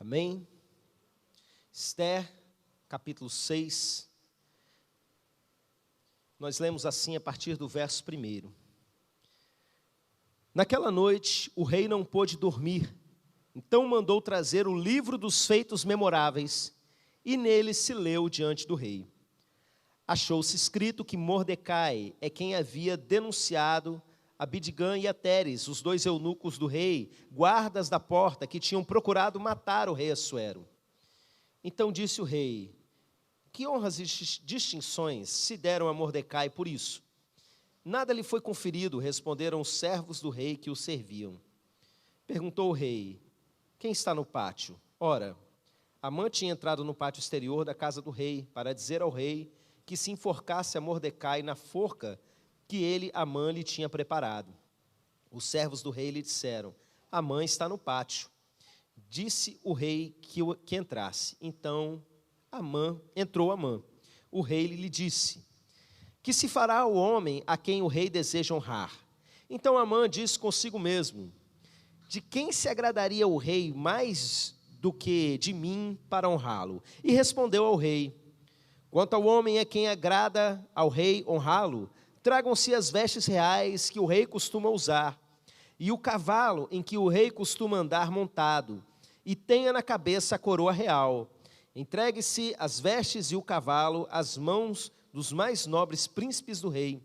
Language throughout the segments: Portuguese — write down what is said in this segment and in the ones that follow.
Amém? Esther, capítulo 6. Nós lemos assim a partir do verso 1. Naquela noite, o rei não pôde dormir, então mandou trazer o livro dos feitos memoráveis, e nele se leu diante do rei. Achou-se escrito que Mordecai é quem havia denunciado a Bigtã e a Teres, os dois eunucos do rei, guardas da porta, que tinham procurado matar o rei Assuero. Então disse o rei: que honras e distinções se deram a Mordecai por isso? Nada lhe foi conferido, responderam os servos do rei que o serviam. Perguntou o rei: quem está no pátio? Ora, Amã tinha entrado no pátio exterior da casa do rei, para dizer ao rei que se enforcasse a Mordecai na forca que ele, Amã, lhe tinha preparado. Os servos do rei lhe disseram: Amã está no pátio. Disse o rei que entrasse. Então entrou Amã. O rei lhe disse: que se fará o homem a quem o rei deseja honrar? Então Amã disse consigo mesmo: de quem se agradaria o rei mais do que de mim para honrá-lo? E respondeu ao rei: quanto ao homem a quem agrada ao rei honrá-lo, tragam-se as vestes reais que o rei costuma usar, e o cavalo em que o rei costuma andar montado, e tenha na cabeça a coroa real. Entregue-se as vestes e o cavalo às mãos dos mais nobres príncipes do rei,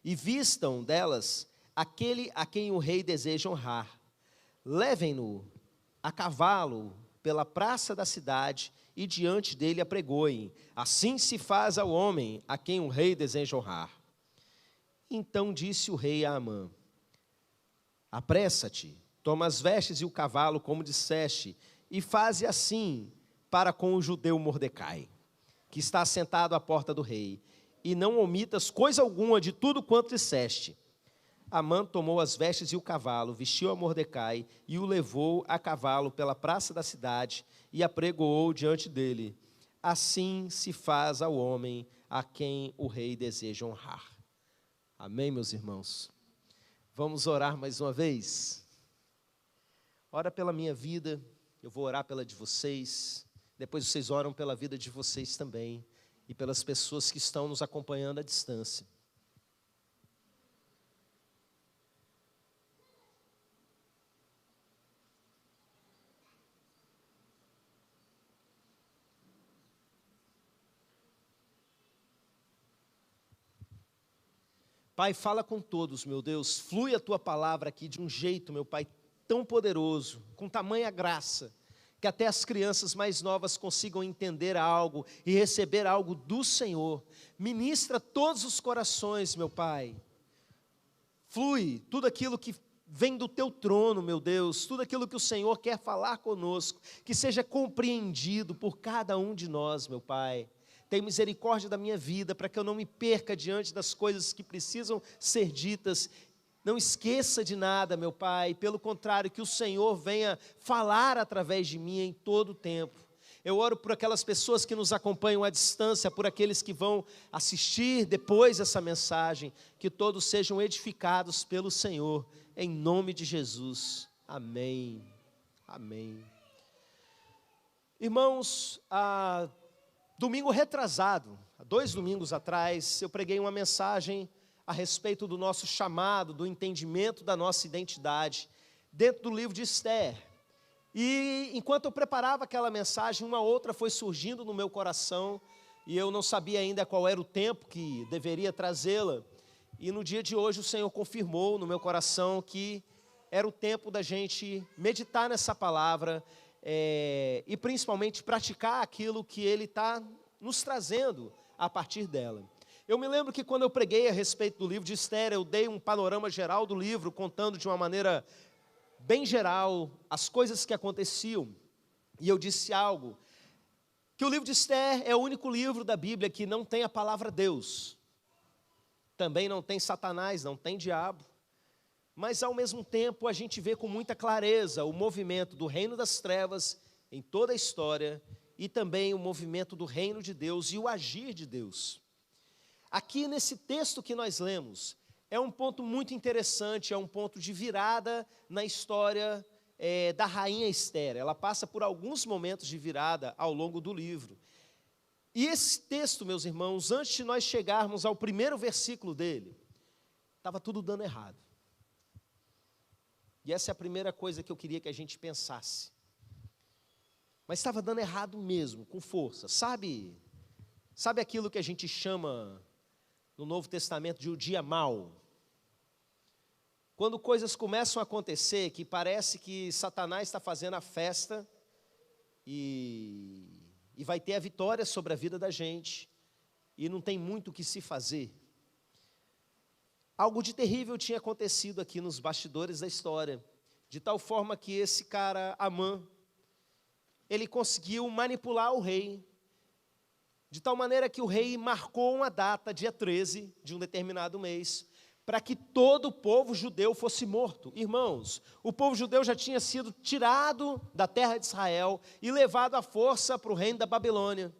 e vistam delas aquele a quem o rei deseja honrar. Levem-no a cavalo pela praça da cidade, e diante dele apregoem. Assim se faz ao homem a quem o rei deseja honrar. Então disse o rei a Amã: apressa-te, toma as vestes e o cavalo, como disseste, e faze assim para com o judeu Mordecai, que está sentado à porta do rei, e não omitas coisa alguma de tudo quanto disseste. Amã tomou as vestes e o cavalo, vestiu a Mordecai e o levou a cavalo pela praça da cidade e apregoou diante dele. Assim se faz ao homem a quem o rei deseja honrar. Amém, meus irmãos? Vamos orar mais uma vez? Ora pela minha vida, eu vou orar pela de vocês, depois vocês oram pela vida de vocês também, e pelas pessoas que estão nos acompanhando à distância. Pai, fala com todos, meu Deus, flui a Tua palavra aqui de um jeito, meu Pai, tão poderoso, com tamanha graça, que até as crianças mais novas consigam entender algo e receber algo do Senhor. Ministra todos os corações, meu Pai. Flui tudo aquilo que vem do Teu trono, meu Deus, tudo aquilo que o Senhor quer falar conosco, que seja compreendido por cada um de nós, meu Pai. Tem misericórdia da minha vida, para que eu não me perca diante das coisas que precisam ser ditas. Não esqueça de nada, meu Pai. Pelo contrário, que o Senhor venha falar através de mim em todo o tempo. Eu oro por aquelas pessoas que nos acompanham à distância, por aqueles que vão assistir depois essa mensagem, que todos sejam edificados pelo Senhor, em nome de Jesus. Amém. Amém. Irmãos, domingo retrasado, há 2 domingos atrás, eu preguei uma mensagem a respeito do nosso chamado, do entendimento da nossa identidade, dentro do livro de Esther. E enquanto eu preparava aquela mensagem, uma outra foi surgindo no meu coração, e eu não sabia ainda qual era o tempo que deveria trazê-la. E no dia de hoje o Senhor confirmou no meu coração que era o tempo da gente meditar nessa palavra, e principalmente praticar aquilo que Ele está nos trazendo a partir dela. Eu me lembro que quando eu preguei a respeito do livro de Esther, eu dei um panorama geral do livro, contando de uma maneira bem geral as coisas que aconteciam. E eu disse algo, que o livro de Esther é o único livro da Bíblia que não tem a palavra Deus. Também não tem Satanás, não tem diabo. Mas ao mesmo tempo a gente vê com muita clareza o movimento do reino das trevas em toda a história e também o movimento do reino de Deus e o agir de Deus. Aqui nesse texto que nós lemos, é um ponto muito interessante, é um ponto de virada na história da rainha Esther. Ela passa por alguns momentos de virada ao longo do livro. E esse texto, meus irmãos, antes de nós chegarmos ao primeiro versículo dele, estava tudo dando errado. E essa é a primeira coisa que eu queria que a gente pensasse. Mas estava dando errado mesmo, com força. Sabe aquilo que a gente chama no Novo Testamento de o dia mau? Quando coisas começam a acontecer, que parece que Satanás está fazendo a festa e vai ter a vitória sobre a vida da gente, e não tem muito o que se fazer. Algo de terrível tinha acontecido aqui nos bastidores da história, de tal forma que esse cara, Amã, ele conseguiu manipular o rei, de tal maneira que o rei marcou uma data, dia 13 de um determinado mês, para que todo o povo judeu fosse morto. Irmãos, o povo judeu já tinha sido tirado da terra de Israel e levado à força para o reino da Babilônia.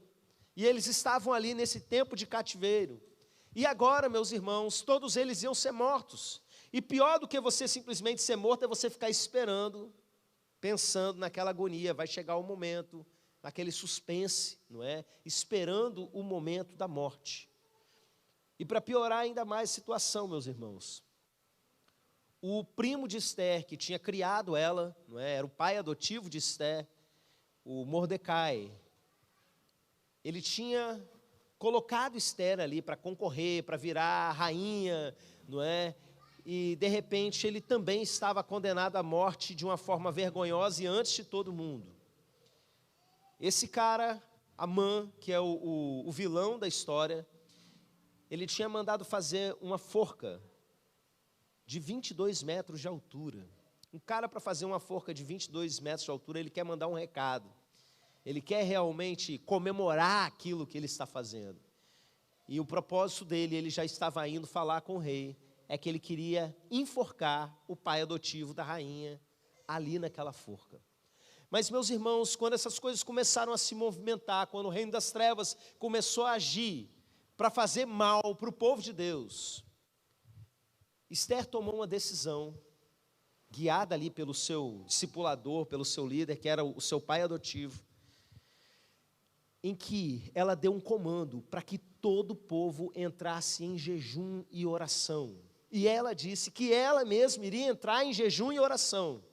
E eles estavam ali nesse tempo de cativeiro. E agora, meus irmãos, todos eles iam ser mortos. E pior do que você simplesmente ser morto é você ficar esperando, pensando naquela agonia, vai chegar o momento, naquele suspense, não é? Esperando o momento da morte. E para piorar ainda mais a situação, meus irmãos, o primo de Esther, que tinha criado ela, não é? Era o pai adotivo de Esther, o Mordecai, ele tinha colocado Esther ali para concorrer, para virar rainha, não é? E de repente ele também estava condenado à morte de uma forma vergonhosa e antes de todo mundo. Esse cara, Amã, que é o vilão da história, ele tinha mandado fazer uma forca de 22 metros de altura. Um cara, para fazer uma forca de 22 metros de altura, ele quer mandar um recado. Ele quer realmente comemorar aquilo que ele está fazendo. E o propósito dele, ele já estava indo falar com o rei, é que ele queria enforcar o pai adotivo da rainha ali naquela forca. Mas, meus irmãos, quando essas coisas começaram a se movimentar, quando o reino das trevas começou a agir para fazer mal para o povo de Deus, Esther tomou uma decisão, guiada ali pelo seu discipulador, pelo seu líder, que era o seu pai adotivo, em que ela deu um comando para que todo o povo entrasse em jejum e oração. E ela disse que ela mesma iria entrar em jejum e oração.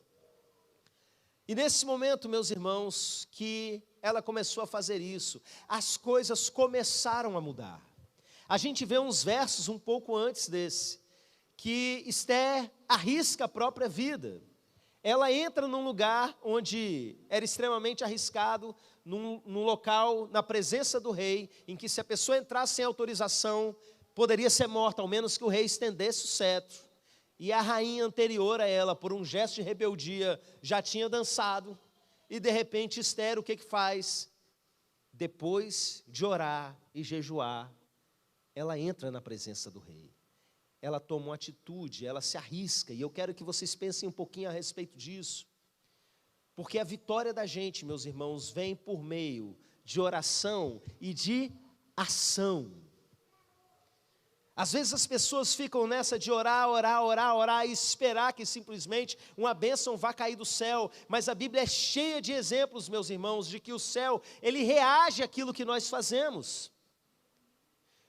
E nesse momento, meus irmãos, que ela começou a fazer isso, as coisas começaram a mudar. A gente vê uns versos um pouco antes desse, que Esther arrisca a própria vida. Ela entra num lugar onde era extremamente arriscado, num local, na presença do rei, em que se a pessoa entrasse sem autorização, poderia ser morta, ao menos que o rei estendesse o cetro. E a rainha anterior a ela, por um gesto de rebeldia, já tinha dançado. E de repente Esther, o que faz? Depois de orar e jejuar, ela entra na presença do rei. Ela toma uma atitude, ela se arrisca. E eu quero que vocês pensem um pouquinho a respeito disso. Porque a vitória da gente, meus irmãos, vem por meio de oração e de ação. Às vezes as pessoas ficam nessa de orar e esperar que simplesmente uma bênção vá cair do céu. Mas a Bíblia é cheia de exemplos, meus irmãos, de que o céu, ele reage àquilo que nós fazemos.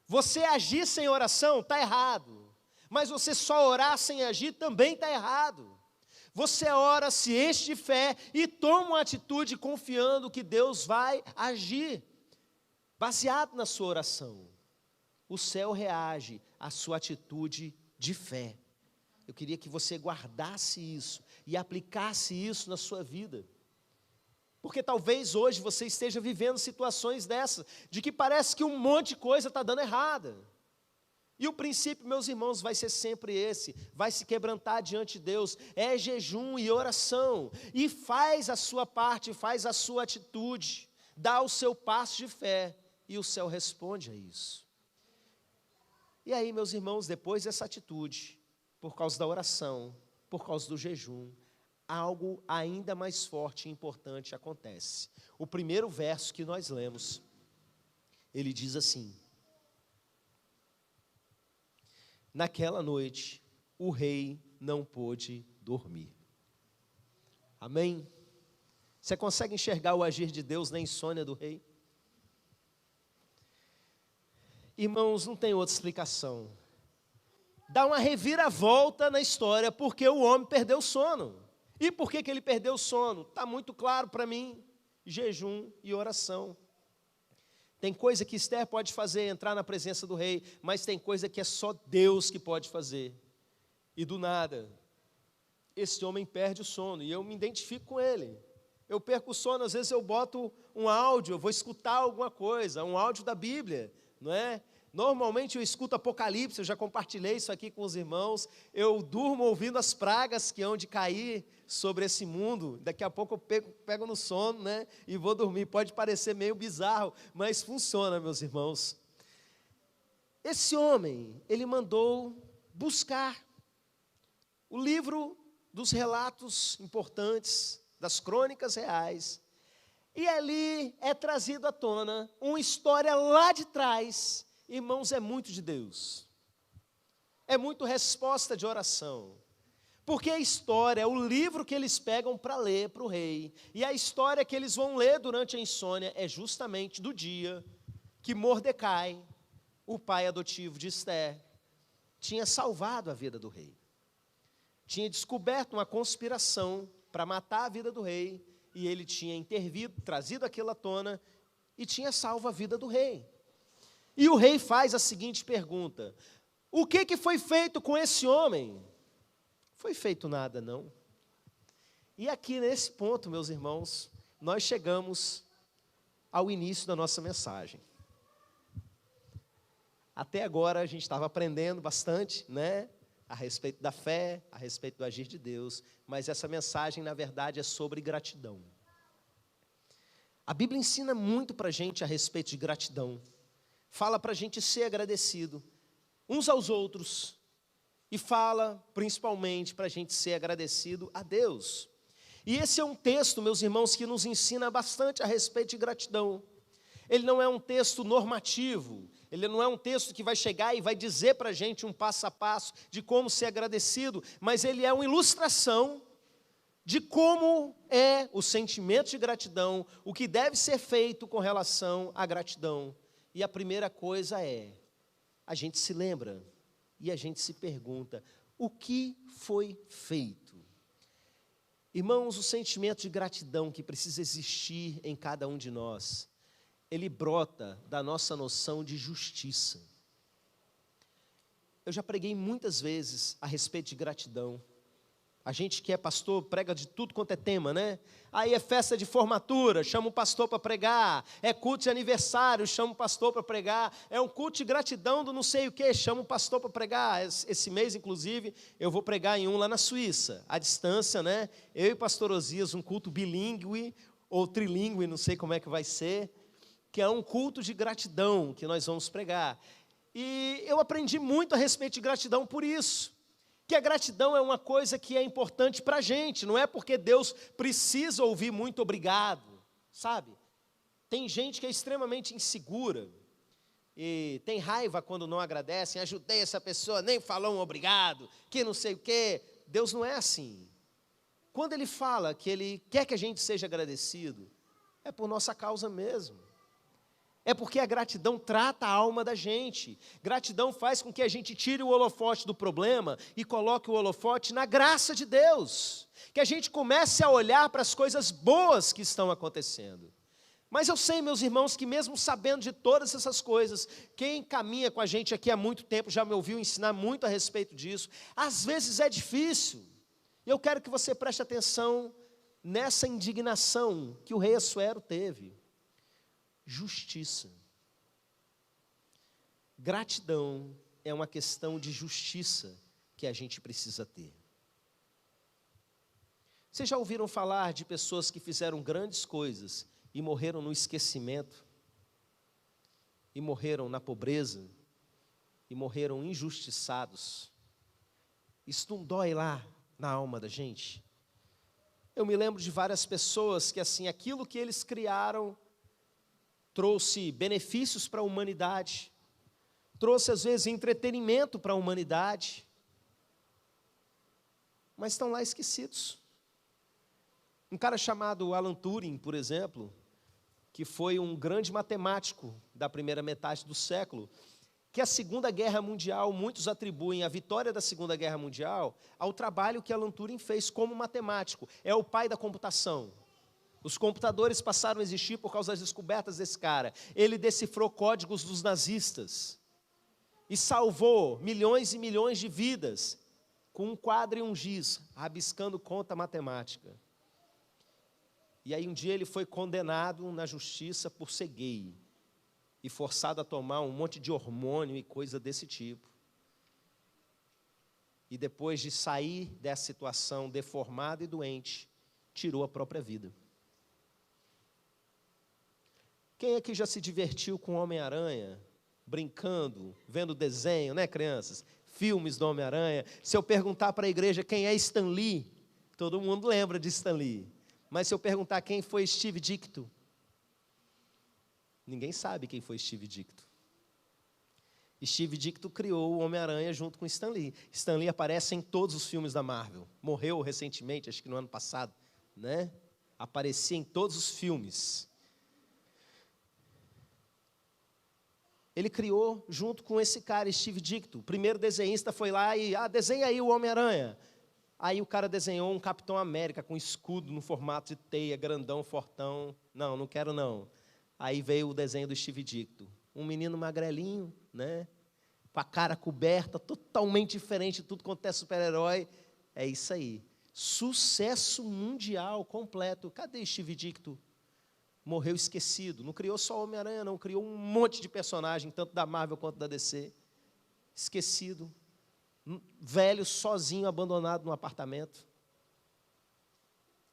Você agir sem oração está errado. Mas você só orar sem agir também está errado. Você ora, se enche de fé e toma uma atitude confiando que Deus vai agir, baseado na sua oração. O céu reage à sua atitude de fé. Eu queria que você guardasse isso e aplicasse isso na sua vida. Porque talvez hoje você esteja vivendo situações dessas, de que parece que um monte de coisa está dando errada. E o princípio, meus irmãos, vai ser sempre esse, vai se quebrantar diante de Deus, é jejum e oração, e faz a sua parte, faz a sua atitude, dá o seu passo de fé, e o céu responde a isso. E aí, meus irmãos, depois dessa atitude, por causa da oração, por causa do jejum, algo ainda mais forte e importante acontece. O primeiro verso que nós lemos, ele diz assim: naquela noite, o rei não pôde dormir. Amém? Você consegue enxergar o agir de Deus na insônia do rei? Irmãos, não tem outra explicação. Dá uma reviravolta na história, porque o homem perdeu o sono. E por que ele perdeu o sono? Está muito claro para mim: jejum e oração. Tem coisa que Esther pode fazer, entrar na presença do rei, mas tem coisa que é só Deus que pode fazer. E do nada, esse homem perde o sono, e eu me identifico com ele. Eu perco o sono, às vezes eu boto um áudio, eu vou escutar alguma coisa, um áudio da Bíblia, não é? Normalmente eu escuto Apocalipse, eu já compartilhei isso aqui com os irmãos. Eu durmo ouvindo as pragas que hão de cair sobre esse mundo. Daqui a pouco eu pego no sono, né? E vou dormir. Pode parecer meio bizarro, mas funciona, meus irmãos. Esse homem, ele mandou buscar o livro dos relatos importantes, das crônicas reais. E ali é trazido à tona uma história lá de trás. Irmãos, é muito de Deus, é muito resposta de oração, porque a história é o livro que eles pegam para ler para o rei, e a história que eles vão ler durante a insônia é justamente do dia que Mordecai, o pai adotivo de Esther, tinha salvado a vida do rei, tinha descoberto uma conspiração para matar a vida do rei, e ele tinha intervido, trazido aquilo à tona, e tinha salvo a vida do rei. E o rei faz a seguinte pergunta: o que foi feito com esse homem? Foi feito nada, não. E aqui nesse ponto, meus irmãos, nós chegamos ao início da nossa mensagem. Até agora a gente estava aprendendo bastante, né? A respeito da fé, a respeito do agir de Deus, mas essa mensagem, na verdade, é sobre gratidão. A Bíblia ensina muito para a gente a respeito de gratidão. Fala para a gente ser agradecido uns aos outros e fala principalmente para a gente ser agradecido a Deus. E esse é um texto, meus irmãos, que nos ensina bastante a respeito de gratidão. Ele não é um texto normativo, ele não é um texto que vai chegar e vai dizer para a gente um passo a passo de como ser agradecido, mas ele é uma ilustração de como é o sentimento de gratidão, o que deve ser feito com relação à gratidão. E a primeira coisa é, a gente se lembra e a gente se pergunta, o que foi feito? Irmãos, o sentimento de gratidão que precisa existir em cada um de nós, ele brota da nossa noção de justiça. Eu já preguei muitas vezes a respeito de gratidão. A gente que é pastor prega de tudo quanto é tema, né? Aí é festa de formatura, chama o pastor para pregar. É culto de aniversário, chama o pastor para pregar. É um culto de gratidão do não sei o que, chama o pastor para pregar. Esse mês, inclusive, eu vou pregar em um lá na Suíça, à distância, né? Eu e o pastor Osias, um culto bilíngue ou trilíngue, não sei como é que vai ser, que é um culto de gratidão que nós vamos pregar. E eu aprendi muito a respeito de gratidão por isso. Que a gratidão é uma coisa que é importante para a gente, não é porque Deus precisa ouvir muito obrigado, sabe? Tem gente que é extremamente insegura e tem raiva quando não agradecem, ajudei essa pessoa, nem falou um obrigado, que não sei o quê. Deus não é assim. Quando Ele fala que Ele quer que a gente seja agradecido, é por nossa causa mesmo. É porque a gratidão trata a alma da gente. Gratidão faz com que a gente tire o holofote do problema e coloque o holofote na graça de Deus. Que a gente comece a olhar para as coisas boas que estão acontecendo. Mas eu sei, meus irmãos, que mesmo sabendo de todas essas coisas, quem caminha com a gente aqui há muito tempo já me ouviu ensinar muito a respeito disso. Às vezes é difícil. Eu quero que você preste atenção nessa indignação que o rei Assuero teve. Justiça. Gratidão é uma questão de justiça que a gente precisa ter. Vocês já ouviram falar de pessoas que fizeram grandes coisas e morreram no esquecimento, e morreram na pobreza, e morreram injustiçados? Isso não dói lá na alma da gente? Eu me lembro de várias pessoas que assim, aquilo que eles criaram trouxe benefícios para a humanidade, trouxe às vezes entretenimento para a humanidade, mas estão lá esquecidos. Um cara chamado Alan Turing, por exemplo, que foi um grande matemático da primeira metade do século, que a Segunda Guerra Mundial, muitos atribuem a vitória da Segunda Guerra Mundial ao trabalho que Alan Turing fez como matemático. É o pai da computação. Os computadores passaram a existir por causa das descobertas desse cara. Ele decifrou códigos dos nazistas e salvou milhões e milhões de vidas com um quadro e um giz, rabiscando conta matemática. E aí um dia ele foi condenado na justiça por ser gay e forçado a tomar um monte de hormônio e coisa desse tipo. E depois de sair dessa situação deformado e doente, tirou a própria vida. Quem aqui já se divertiu com o Homem-Aranha, brincando, vendo desenho, né, crianças? Filmes do Homem-Aranha. Se eu perguntar para a igreja quem é Stan Lee, todo mundo lembra de Stan Lee. Mas se eu perguntar quem foi Steve Ditko, ninguém sabe quem foi Steve Ditko. Steve Ditko criou o Homem-Aranha junto com Stan Lee. Stan Lee aparece em todos os filmes da Marvel. Morreu recentemente, acho que no ano passado, né? Aparecia em todos os filmes. Ele criou junto com esse cara, Steve Ditko. O primeiro desenhista foi lá e, desenha aí o Homem-Aranha. Aí o cara desenhou um Capitão América com escudo no formato de teia, grandão, fortão. Não quero não. Aí veio o desenho do Steve Ditko. Um menino magrelinho, né? Com a cara coberta, totalmente diferente de tudo quanto é super-herói. É isso aí. Sucesso mundial completo. Cadê Steve Ditko? Morreu esquecido. Não criou só o Homem-Aranha, não. Criou um monte de personagem, tanto da Marvel quanto da DC. Esquecido. Velho, sozinho, abandonado num apartamento.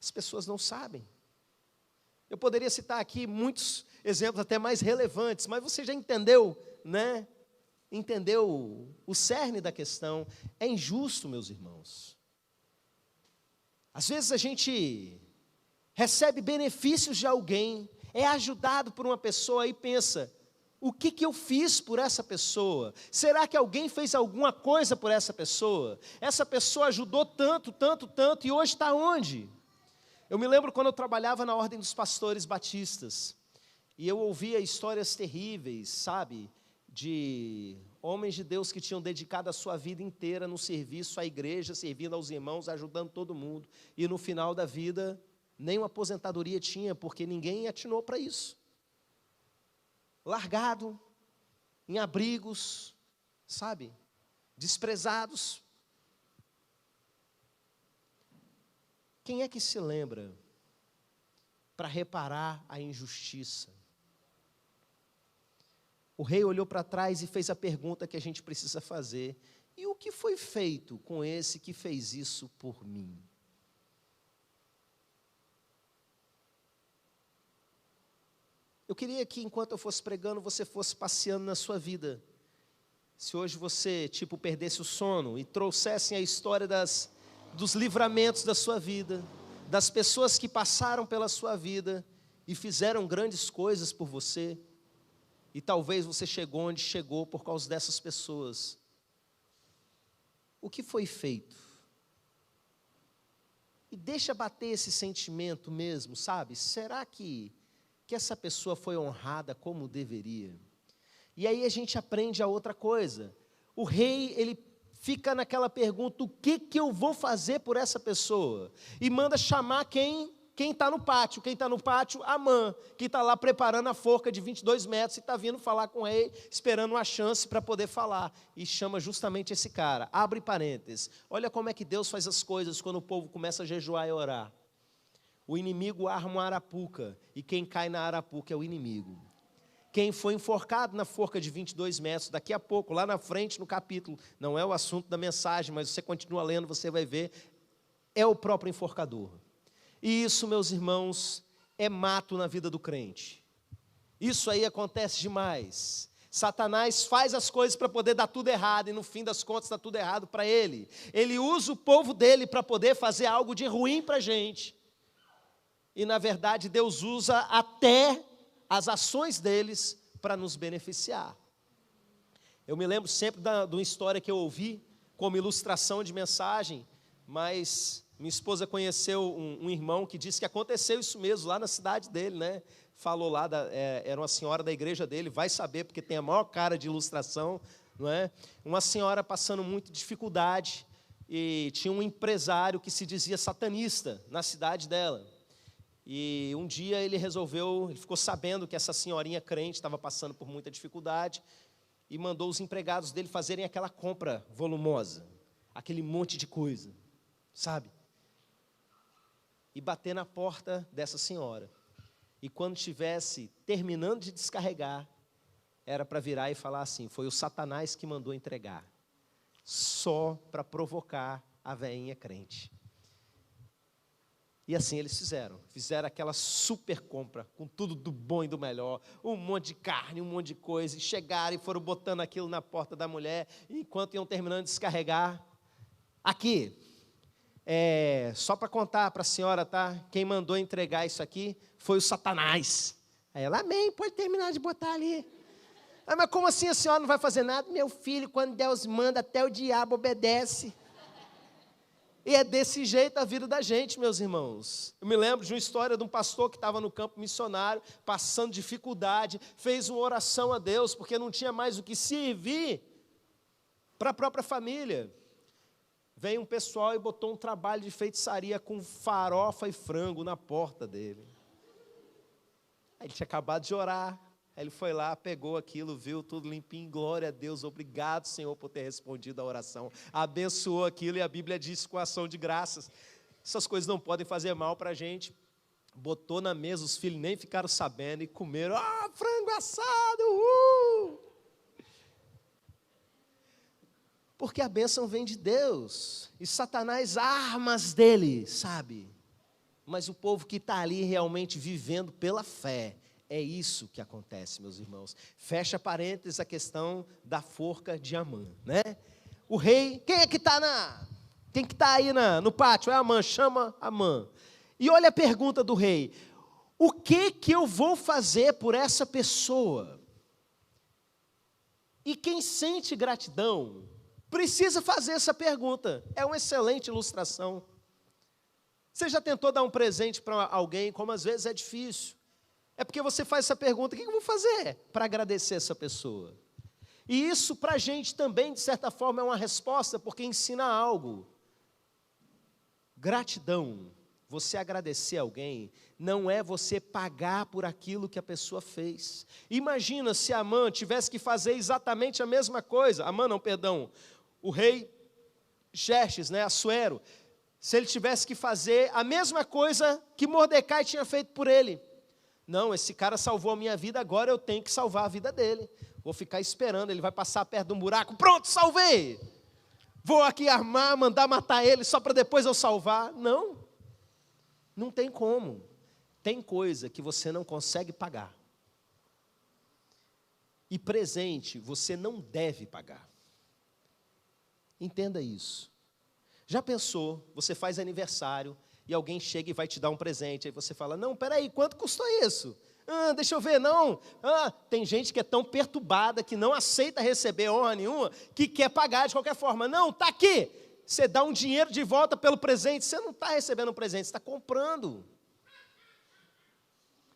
As pessoas não sabem. Eu poderia citar aqui muitos exemplos até mais relevantes, mas você já entendeu, né? Entendeu o cerne da questão. É injusto, meus irmãos. Às vezes a gente recebe benefícios de alguém, é ajudado por uma pessoa e pensa, o que eu fiz por essa pessoa? Será que alguém fez alguma coisa por essa pessoa? Essa pessoa ajudou tanto, tanto, tanto, e hoje está onde? Eu me lembro quando eu trabalhava na Ordem dos Pastores Batistas, e eu ouvia histórias terríveis, sabe, de homens de Deus que tinham dedicado a sua vida inteira no serviço à igreja, servindo aos irmãos, ajudando todo mundo, e no final da vida, nem uma aposentadoria tinha, porque ninguém atinou para isso. Largado, em abrigos, sabe, desprezados. Quem é que se lembra para reparar a injustiça? O rei olhou para trás e fez a pergunta que a gente precisa fazer: e o que foi feito com esse que fez isso por mim? Eu queria que, enquanto eu fosse pregando, você fosse passeando na sua vida. Se hoje você, perdesse o sono e trouxessem a história dos livramentos da sua vida, das pessoas que passaram pela sua vida e fizeram grandes coisas por você, e talvez você chegou onde chegou por causa dessas pessoas. O que foi feito? E deixa bater esse sentimento mesmo, sabe? Será que essa pessoa foi honrada como deveria? E aí a gente aprende a outra coisa. O rei, ele fica naquela pergunta, o que eu vou fazer por essa pessoa? E manda chamar quem está no pátio. Quem está no pátio? Amã, que está lá preparando a forca de 22 metros e está vindo falar com o rei, esperando uma chance para poder falar. E chama justamente esse cara. Abre parênteses. Olha como é que Deus faz as coisas quando o povo começa a jejuar e orar. O inimigo arma uma arapuca, e quem cai na arapuca é o inimigo. Quem foi enforcado na forca de 22 metros, daqui a pouco, lá na frente no capítulo, não é o assunto da mensagem, mas você continua lendo, você vai ver, é o próprio enforcador. E isso, meus irmãos, é mato na vida do crente. Isso aí acontece demais. Satanás faz as coisas para poder dar tudo errado, e no fim das contas dá tudo errado para ele. Ele usa o povo dele para poder fazer algo de ruim para a gente. E, na verdade, Deus usa até as ações deles para nos beneficiar. Eu me lembro sempre de uma história que eu ouvi como ilustração de mensagem, mas Minha esposa conheceu um irmão que disse que aconteceu isso mesmo lá na cidade dele, né? Falou lá, era uma senhora da igreja dele, vai saber, porque tem a maior cara de ilustração, não é? Uma senhora passando muita dificuldade, e tinha um empresário que se dizia satanista na cidade dela. E um dia ele ficou sabendo que essa senhorinha crente estava passando por muita dificuldade, e mandou os empregados dele fazerem aquela compra volumosa, aquele monte de coisa, sabe? E bater na porta dessa senhora. E quando estivesse terminando de descarregar, era para virar e falar assim: foi o Satanás que mandou entregar, só para provocar a velhinha crente. E assim eles fizeram aquela super compra, com tudo do bom e do melhor, um monte de carne, um monte de coisa, e chegaram e foram botando aquilo na porta da mulher, e enquanto iam terminando de descarregar, aqui, só para contar para a senhora, tá? Quem mandou entregar isso aqui foi o Satanás. Aí ela, amém, pode terminar de botar ali. Ah, mas como assim a senhora não vai fazer nada? Meu filho, quando Deus manda, até o diabo obedece. E é desse jeito a vida da gente, meus irmãos. Eu me lembro de uma história de um pastor que estava no campo missionário, passando dificuldade, fez uma oração a Deus, porque não tinha mais o que servir para a própria família. Veio um pessoal e botou um trabalho de feitiçaria com farofa e frango na porta dele. Aí ele tinha acabado de orar. Aí ele foi lá, pegou aquilo, viu tudo limpinho, glória a Deus, obrigado, Senhor, por ter respondido a oração. Abençoou aquilo e a Bíblia diz com ação de graças. Essas coisas não podem fazer mal para a gente. Botou na mesa, os filhos nem ficaram sabendo e comeram, frango assado, Porque a bênção vem de Deus, e Satanás armas dele, sabe? Mas o povo que está ali realmente vivendo pela fé, é isso que acontece, meus irmãos. Fecha parênteses a questão da forca de Amã, né? O rei, quem é que está aí no pátio? É Amã, chama Amã. E olha a pergunta do rei: o que eu vou fazer por essa pessoa? E quem sente gratidão precisa fazer essa pergunta. É uma excelente ilustração. Você já tentou dar um presente para alguém, como às vezes é difícil? É porque você faz essa pergunta: o que eu vou fazer para agradecer essa pessoa? E isso para a gente também, de certa forma, é uma resposta, porque ensina algo. Gratidão, você agradecer alguém, não é você pagar por aquilo que a pessoa fez. Imagina se Amã tivesse que fazer exatamente a mesma coisa. O rei Xerxes, Assuero, se ele tivesse que fazer a mesma coisa que Mordecai tinha feito por ele. Não, esse cara salvou a minha vida, agora eu tenho que salvar a vida dele. Vou ficar esperando, ele vai passar perto de um buraco, pronto, salvei. Vou aqui armar, mandar matar ele, só para depois eu salvar. Não tem como. Tem coisa que você não consegue pagar. E presente você não deve pagar. Entenda isso. Já pensou, você faz aniversário, e alguém chega e vai te dar um presente, aí você fala: não, peraí, quanto custou isso? Deixa eu ver, não. Tem gente que é tão perturbada, que não aceita receber honra nenhuma, que quer pagar de qualquer forma. Não, está aqui. Você dá um dinheiro de volta pelo presente, você não está recebendo um presente, você está comprando.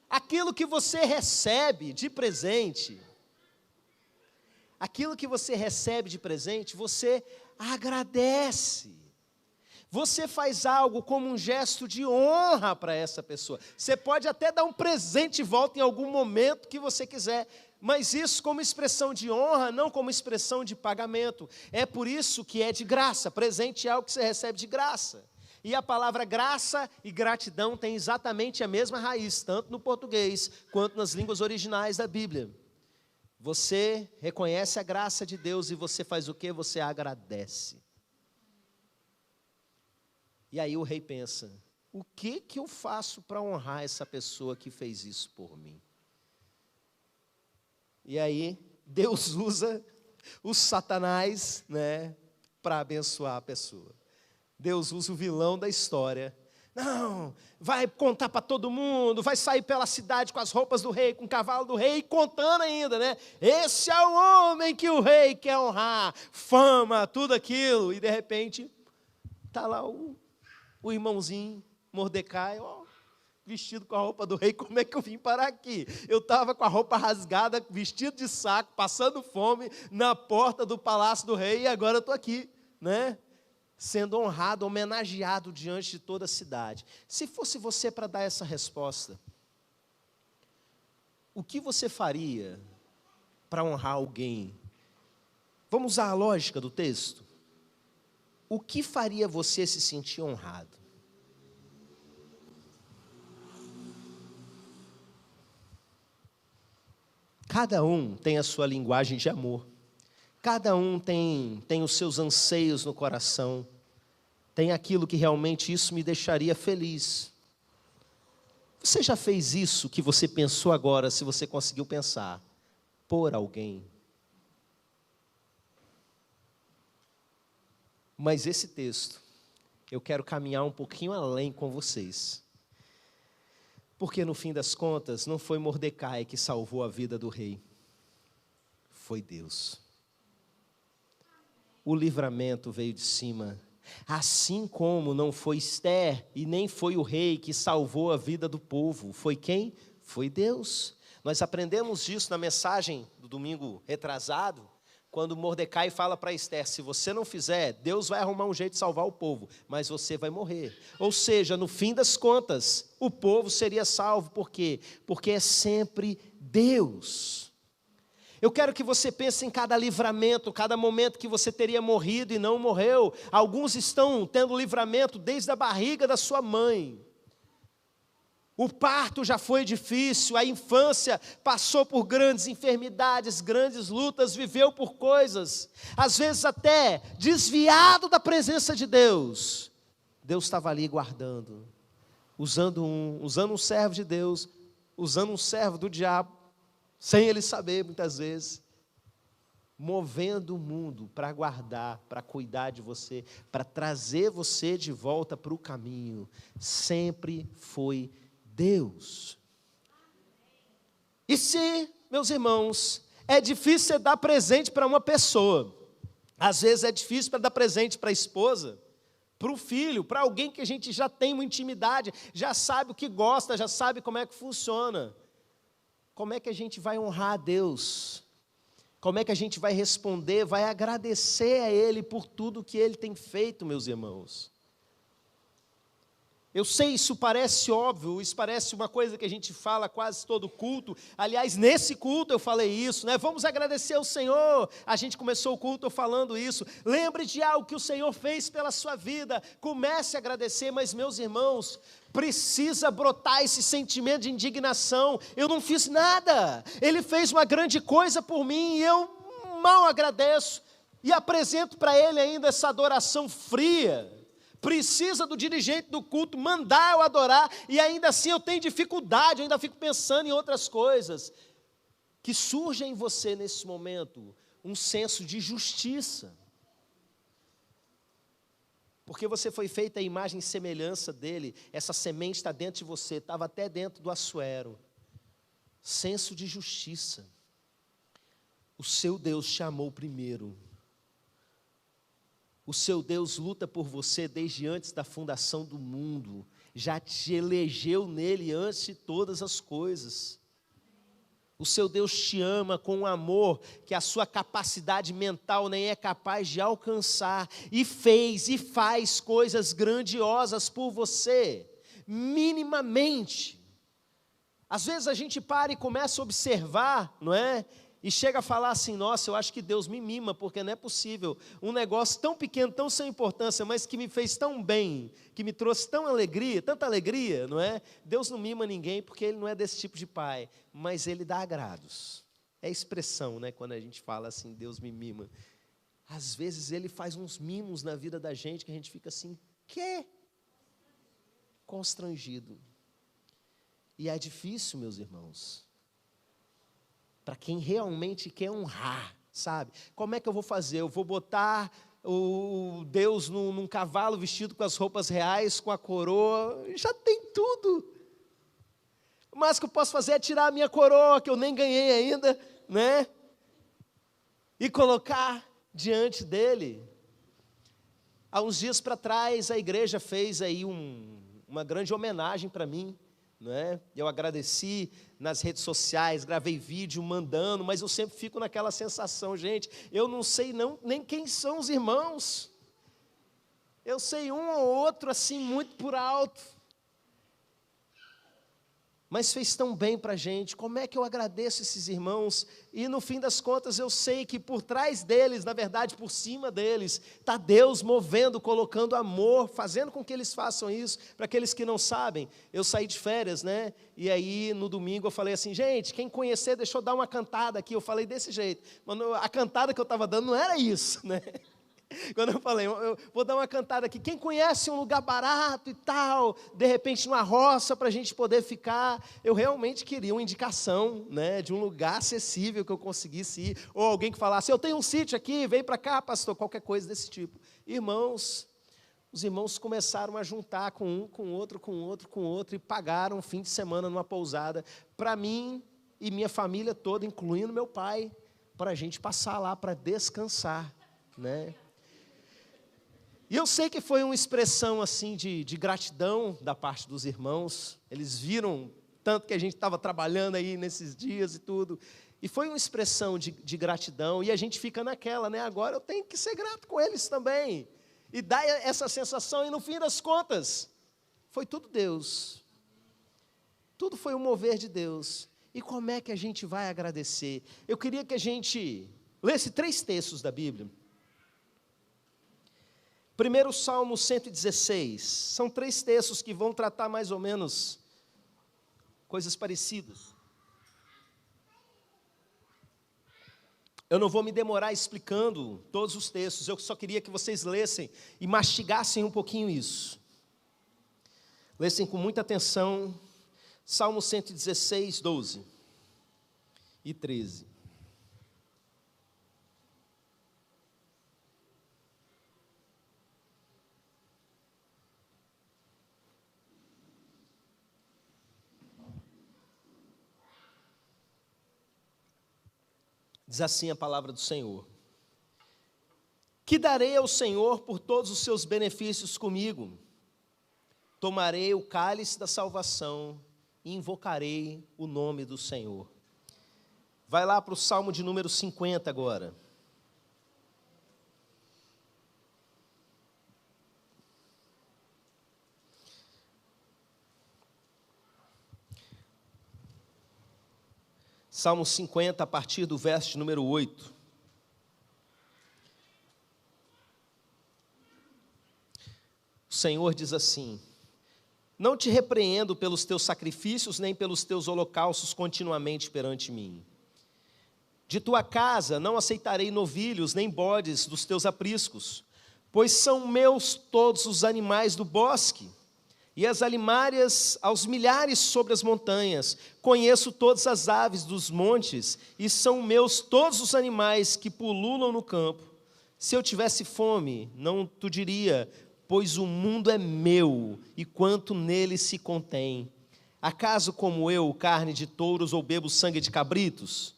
Aquilo que você recebe de presente, você agradece. Você faz algo como um gesto de honra para essa pessoa. Você pode até dar um presente de volta em algum momento que você quiser, mas isso como expressão de honra, não como expressão de pagamento. É por isso que é de graça. Presente é algo que você recebe de graça. E a palavra graça e gratidão têm exatamente a mesma raiz, tanto no português quanto nas línguas originais da Bíblia. Você reconhece a graça de Deus e você faz o quê? Você agradece. E aí o rei pensa: o que eu faço para honrar essa pessoa que fez isso por mim? E aí Deus usa o Satanás, para abençoar a pessoa. Deus usa o vilão da história. Não, vai contar para todo mundo, vai sair pela cidade com as roupas do rei, com o cavalo do rei, contando ainda, Esse é o homem que o rei quer honrar, fama, tudo aquilo. E de repente, está lá o O irmãozinho, Mordecai, ó, vestido com a roupa do rei, como é que eu vim parar aqui? Eu estava com a roupa rasgada, vestido de saco, passando fome, na porta do palácio do rei, e agora eu estou aqui, né? Sendo honrado, homenageado diante de toda a cidade. Se fosse você para dar essa resposta, o que você faria para honrar alguém? Vamos usar a lógica do texto? O que faria você se sentir honrado? Cada um tem a sua linguagem de amor. Cada um tem os seus anseios no coração. Tem aquilo que realmente isso me deixaria feliz. Você já fez isso que você pensou agora, se você conseguiu pensar, por alguém? Mas esse texto, eu quero caminhar um pouquinho além com vocês. Porque no fim das contas, não foi Mordecai que salvou a vida do rei. Foi Deus. O livramento veio de cima. Assim como não foi Esther e nem foi o rei que salvou a vida do povo. Foi quem? Foi Deus. Nós aprendemos disso na mensagem do domingo retrasado, quando Mordecai fala para Esther: se você não fizer, Deus vai arrumar um jeito de salvar o povo, mas você vai morrer. Ou seja, no fim das contas, o povo seria salvo. Por quê? Porque é sempre Deus. Eu quero que você pense em cada livramento, cada momento que você teria morrido e não morreu. Alguns estão tendo livramento desde a barriga da sua mãe. O parto já foi difícil, a infância passou por grandes enfermidades, grandes lutas, viveu por coisas, às vezes até desviado da presença de Deus. Deus estava ali guardando, usando um servo de Deus, usando um servo do diabo, sem ele saber muitas vezes, movendo o mundo para guardar, para cuidar de você, para trazer você de volta para o caminho. Sempre foi Deus. E se, meus irmãos, é difícil você dar presente para uma pessoa, às vezes é difícil para dar presente para a esposa, para o filho, para alguém que a gente já tem uma intimidade, já sabe o que gosta, já sabe como é que funciona. Como é que a gente vai honrar a Deus? Como é que a gente vai responder, vai agradecer a Ele por tudo que Ele tem feito, meus irmãos? Eu sei, isso parece óbvio, isso parece uma coisa que a gente fala quase todo culto. Aliás, nesse culto eu falei isso, né? Vamos agradecer ao Senhor. A gente começou o culto falando isso. Lembre de algo que o Senhor fez pela sua vida. Comece a agradecer, mas, meus irmãos, precisa brotar esse sentimento de indignação. Eu não fiz nada. Ele fez uma grande coisa por mim e eu mal agradeço. E apresento para Ele ainda essa adoração fria. Precisa do dirigente do culto mandar eu adorar, e ainda assim eu tenho dificuldade, eu ainda fico pensando em outras coisas. Que surja em você nesse momento um senso de justiça. Porque você foi feita a imagem e semelhança dele, essa semente está dentro de você, estava até dentro do Assuero. Senso de justiça. O seu Deus te amou primeiro. O seu Deus luta por você desde antes da fundação do mundo. Já te elegeu nele antes de todas as coisas. O seu Deus te ama com um amor que a sua capacidade mental nem é capaz de alcançar. E fez e faz coisas grandiosas por você, minimamente. Às vezes a gente para e começa a observar, não é? E chega a falar assim: nossa, eu acho que Deus me mima, porque não é possível um negócio tão pequeno, tão sem importância, mas que me fez tão bem, que me trouxe tão alegria, tanta alegria, não é? Deus não mima ninguém, porque Ele não é desse tipo de pai, mas Ele dá agrados. É expressão, né? Quando a gente fala assim, Deus me mima. Às vezes Ele faz uns mimos na vida da gente, que a gente fica assim, quê? Constrangido. E é difícil, meus irmãos, para quem realmente quer honrar, sabe? Como é que eu vou fazer? Eu vou botar o Deus num cavalo vestido com as roupas reais, com a coroa, já tem tudo. O mais que eu posso fazer é tirar a minha coroa, que eu nem ganhei ainda, né? E colocar diante dele. Há uns dias para trás, a igreja fez aí uma grande homenagem para mim, não é? Eu agradeci nas redes sociais, gravei vídeo mandando, mas eu sempre fico naquela sensação, gente, eu não sei nem quem são os irmãos. Eu sei um ou outro assim muito por alto. Mas fez tão bem para a gente, como é que eu agradeço esses irmãos? E no fim das contas eu sei que por trás deles, na verdade por cima deles, está Deus movendo, colocando amor, fazendo com que eles façam isso. Para aqueles que não sabem, eu saí de férias, né? E aí no domingo eu falei assim, gente, quem conhecer, deixa eu dar uma cantada aqui. Eu falei desse jeito, mas a cantada que eu estava dando não era isso, né? Quando eu falei, eu vou dar uma cantada aqui, quem conhece um lugar barato e tal, de repente numa roça para a gente poder ficar, eu realmente queria uma indicação, né, de um lugar acessível que eu conseguisse ir, ou alguém que falasse, eu tenho um sítio aqui, vem para cá, pastor, qualquer coisa desse tipo. Irmãos, os irmãos começaram a juntar com um, com outro, e pagaram um fim de semana numa pousada, para mim e minha família toda, incluindo meu pai, para a gente passar lá para descansar, né? E eu sei que foi uma expressão assim de gratidão da parte dos irmãos. Eles viram tanto que a gente estava trabalhando aí nesses dias e tudo. E foi uma expressão de gratidão. E a gente fica naquela, né? Agora eu tenho que ser grato com eles também. E dá essa sensação. E no fim das contas, foi tudo Deus. Tudo foi um mover de Deus. E como é que a gente vai agradecer? Eu queria que a gente lesse 3 textos da Bíblia. Primeiro, Salmo 116, são 3 textos que vão tratar mais ou menos coisas parecidas. Eu não vou me demorar explicando todos os textos, eu só queria que vocês lessem e mastigassem um pouquinho isso. Lessem com muita atenção, Salmo 116, 12 e 13. Diz assim a palavra do Senhor: que darei ao Senhor por todos os seus benefícios comigo? Tomarei o cálice da salvação e invocarei o nome do Senhor. Vai lá para o Salmo de número 50 agora. Salmo 50, a partir do verso de número 8. O Senhor diz assim: não te repreendo pelos teus sacrifícios, nem pelos teus holocaustos continuamente perante mim. De tua casa não aceitarei novilhos, nem bodes dos teus apriscos, pois são meus todos os animais do bosque, e as alimárias aos milhares sobre as montanhas. Conheço todas as aves dos montes, e são meus todos os animais que pululam no campo. Se eu tivesse fome, não tu diria, pois o mundo é meu, e quanto nele se contém. Acaso como eu, carne de touros, ou bebo sangue de cabritos?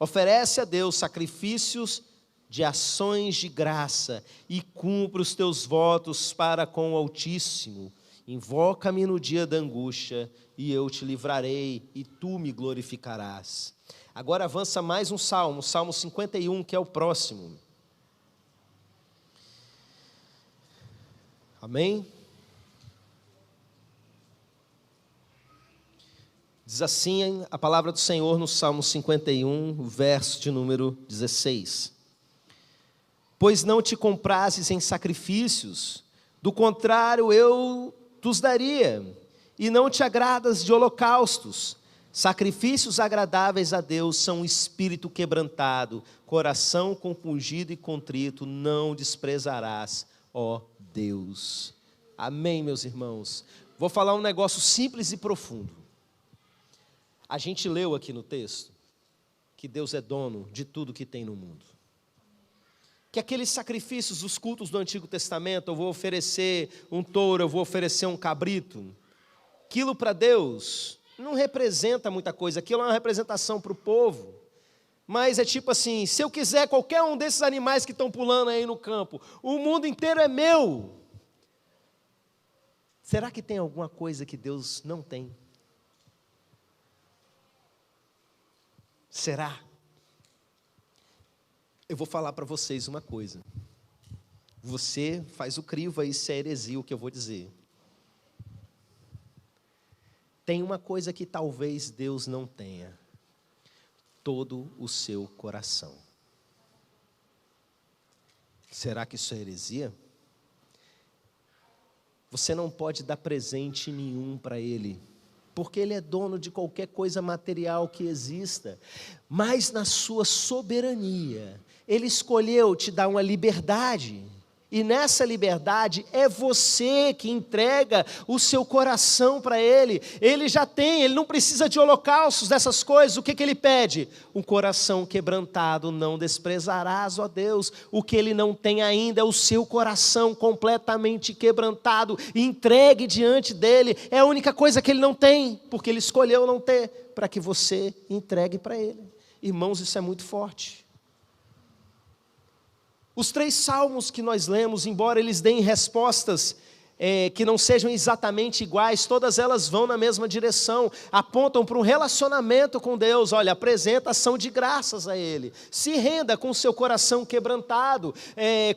Oferece a Deus sacrifícios de ações de graça, e cumpre os teus votos para com o Altíssimo. Invoca-me no dia da angústia, e eu te livrarei, e tu me glorificarás. Agora avança mais um salmo, Salmo 51, que é o próximo. Amém? Diz assim a palavra do Senhor no Salmo 51, verso de número 16. Pois não te comprases em sacrifícios, do contrário eu os daria, e não te agradas de holocaustos. Sacrifícios agradáveis a Deus são um espírito quebrantado, coração compungido e contrito, não desprezarás, ó Deus. Amém, meus irmãos? Vou falar um negócio simples e profundo. A gente leu aqui no texto que Deus é dono de tudo que tem no mundo. Que aqueles sacrifícios dos cultos do Antigo Testamento, eu vou oferecer um touro, eu vou oferecer um cabrito, aquilo para Deus não representa muita coisa, aquilo é uma representação para o povo, mas é tipo assim, se eu quiser qualquer um desses animais que estão pulando aí no campo, o mundo inteiro é meu. Será que tem alguma coisa que Deus não tem? Será? Eu vou falar para vocês uma coisa. Você faz o crivo aí se é heresia o que eu vou dizer. Tem uma coisa que talvez Deus não tenha: todo o seu coração. Será que isso é heresia? Você não pode dar presente nenhum para Ele, porque Ele é dono de qualquer coisa material que exista, mas na sua soberania, Ele escolheu te dar uma liberdade, e nessa liberdade é você que entrega o seu coração para Ele. Ele já tem, Ele não precisa de holocaustos, dessas coisas. O que Ele pede? Um coração quebrantado não desprezarás, ó Deus. O que Ele não tem ainda é o seu coração completamente quebrantado, entregue diante dEle. É a única coisa que Ele não tem, porque Ele escolheu não ter, para que você entregue para Ele. Irmãos, isso é muito forte. Os 3 salmos que nós lemos, embora eles deem respostas que não sejam exatamente iguais, todas elas vão na mesma direção, apontam para um relacionamento com Deus. Olha, apresenta ação de graças a Ele, se renda com o seu coração quebrantado,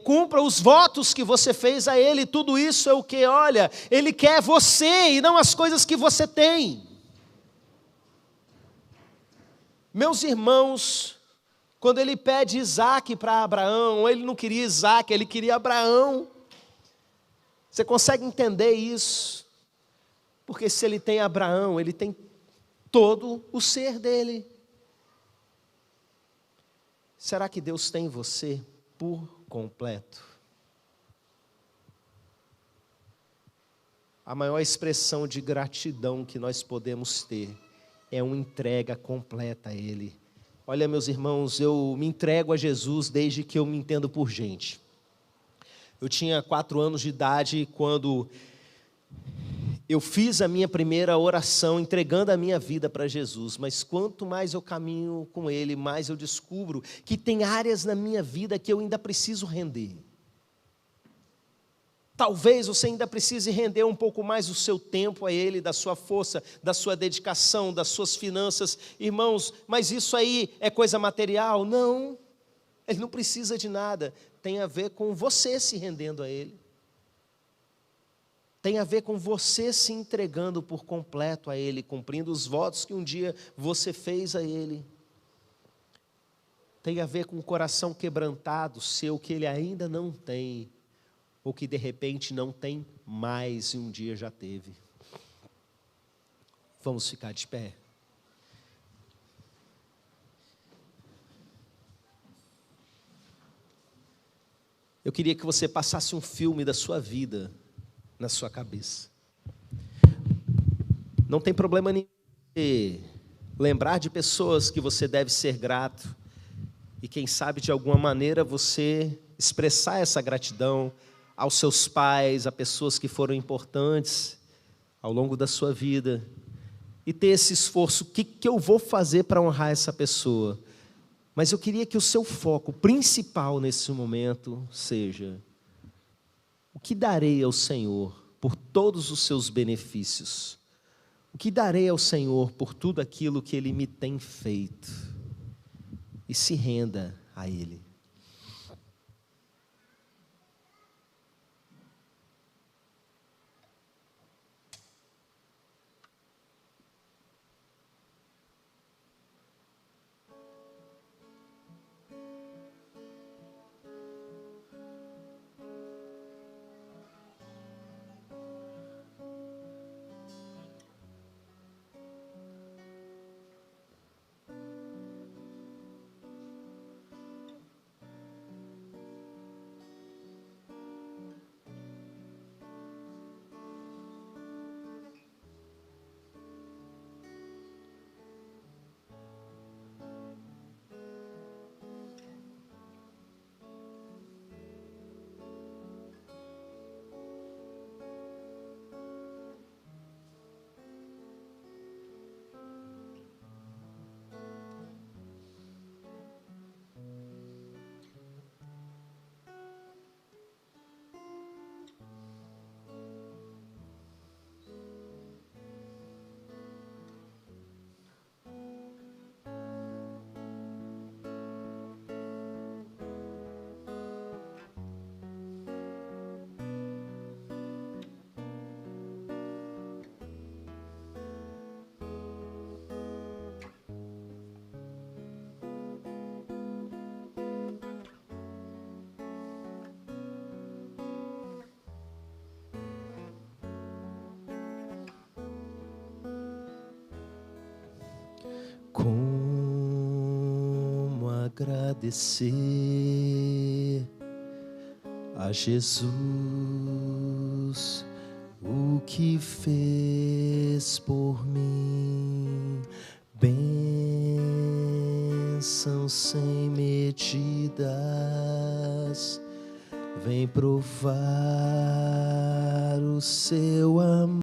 cumpra os votos que você fez a Ele. Tudo isso é o que? Olha, Ele quer você e não as coisas que você tem. Meus irmãos, quando ele pede Isaac para Abraão, ele não queria Isaac, ele queria Abraão. Você consegue entender isso? Porque se ele tem Abraão, ele tem todo o ser dele. Será que Deus tem você por completo? A maior expressão de gratidão que nós podemos ter é uma entrega completa a Ele. Olha, meus irmãos, eu me entrego a Jesus desde que eu me entendo por gente. Eu tinha 4 anos de idade quando eu fiz a minha primeira oração, entregando a minha vida para Jesus. Mas quanto mais eu caminho com Ele, mais eu descubro que tem áreas na minha vida que eu ainda preciso render. Talvez você ainda precise render um pouco mais o seu tempo a Ele, da sua força, da sua dedicação, das suas finanças. Irmãos, mas isso aí é coisa material? Não, Ele não precisa de nada. Tem a ver com você se rendendo a Ele. Tem a ver com você se entregando por completo a Ele, cumprindo os votos que um dia você fez a Ele. Tem a ver com o coração quebrantado seu, que Ele ainda não tem, ou que de repente não tem mais e um dia já teve. Vamos ficar de pé. Eu queria que você passasse um filme da sua vida na sua cabeça. Não tem problema nenhum lembrar de pessoas que você deve ser grato e quem sabe de alguma maneira você expressar essa gratidão aos seus pais, a pessoas que foram importantes ao longo da sua vida, e ter esse esforço: o que eu vou fazer para honrar essa pessoa? Mas eu queria que o seu foco principal nesse momento seja: o que darei ao Senhor por todos os seus benefícios? O que darei ao Senhor por tudo aquilo que Ele me tem feito? E se renda a Ele. agradecer a Jesus o que fez por mim. Bênçãos sem medidas, vem provar o seu amor.